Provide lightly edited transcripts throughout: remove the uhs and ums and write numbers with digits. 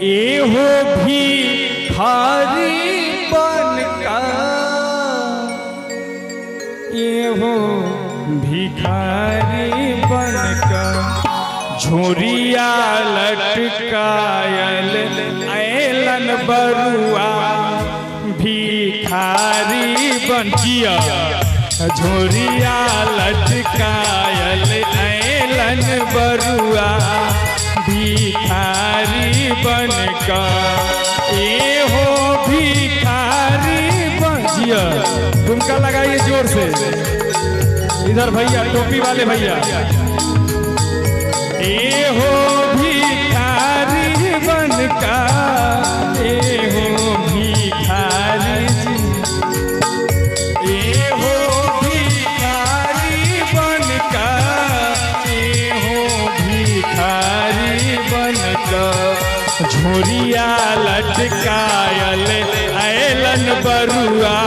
एहो भिखारी बनका, एहो भिखारी बनका, झोरिया लटकायल ऐलन बरुआ भिखारी बनकिया, झोरिया लटकायल ऐलन बरुआ भिखारी बनका, एहो भिखारी बनकिया। तुमका लगाइए जोर से, इधर भैया टोपी वाले भैया। एहो भिखारी बनका, एहो भिखारी, एहो भिखारी बनका, एहो भिखारी बनका, झोरिया लटकायल ऐलन बरुआ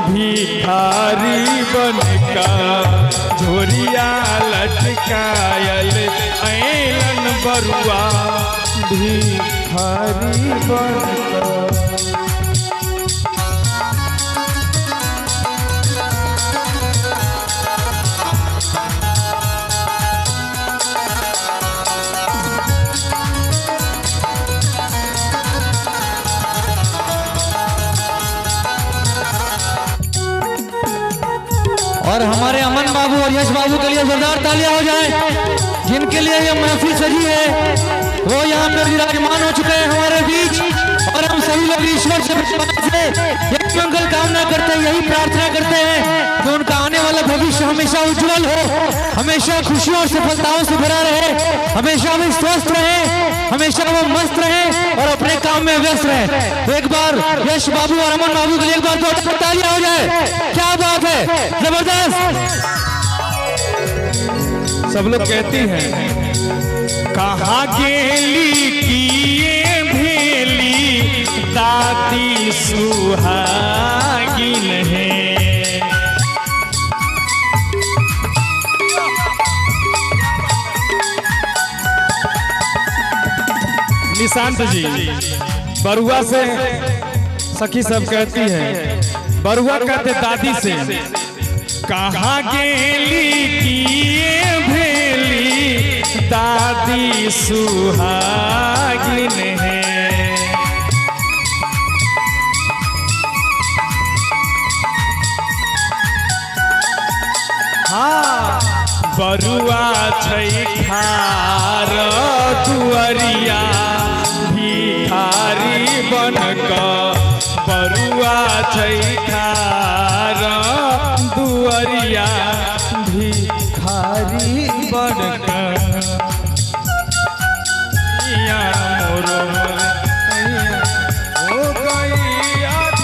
भिखारी बनका, झोरिया लटकायल ऐलन बरुआ भिखारी बनका। और हमारे अमन बाबू और यश बाबू के लिए जोरदार तालियां हो जाए, जिनके लिए ये महफिल सजी है। वो यहाँ पर विराजमान हो चुके हैं हमारे बीच, और हम सभी लोग ईश्वर से यही मंगल कामना करते हैं, यही प्रार्थना करते हैं कि उनका आने वाला भविष्य हमेशा उज्जवल हो, हमेशा खुशियों और सफलताओं से भरा रहे, हमेशा वे स्वस्थ रहे, हमेशा वो मस्त रहे और अपने काम में व्यस्त रहे। तो एक बार यश बाबू और अमन बाबू के लिए एक बार तो तालियां हो जाए। क्या बात है, जबरदस्त। सब लोग कहती हैं कहाँ गेली किए भेली दाती सुहागिन है। निशांत जी बरुआ से सखी सब कहती है, बरुआ कहते दादी से कहाँ गेली किए भेली दादी सुहागिन है। हाँ बरुआ छै खार दुअरिया भिखारी बनका, बरुआ छै खार दुअरिया भिखारी बनका, मोरो हो गई अब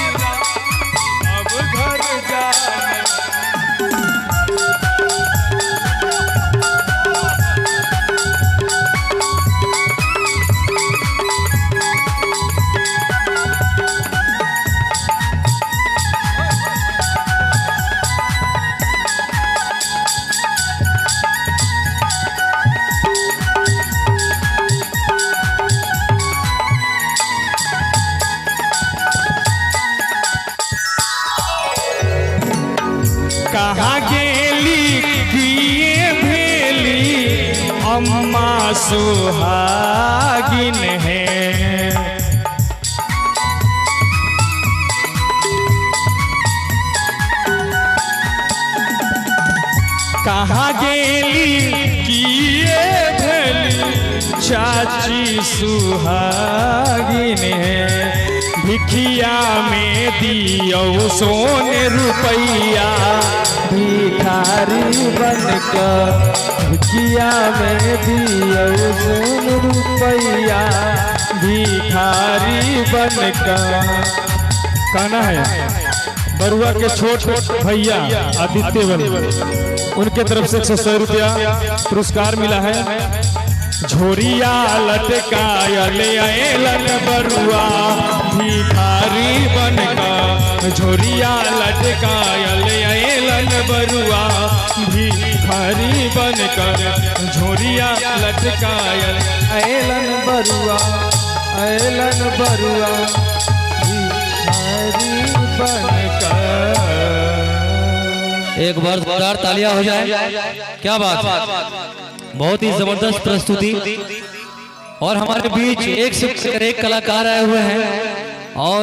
घर जाने। कहाँ गेली किए भेली अम्मा सुहागिन है। कहाँ गेली किए भेली चाची सुहागिन है। भिखिया में दियो सोने रुपैया भिखारी बनका, भिखिया में दियो सोने रुपैया भिखारी बनका। कहना है बरुआ के छोट भैया आदित्य उनके तरफ से 100 रुपया पुरस्कार मिला है। झोरिया लटकायल ऐलन बरुआ भिखारी बनका, झोरिया लटकायल ऐलन बरुआ भिखारी बनकर, झोरिया लटकायल ऐलन बरुआ ऐलन बरुआ भिखारी बनकर। एक बार जोरदार तालियां हो जाए। क्या बात है, बहुत ही जबरदस्त प्रस्तुति। और हमारे बीच एक से एक कलाकार आए हुए हैं और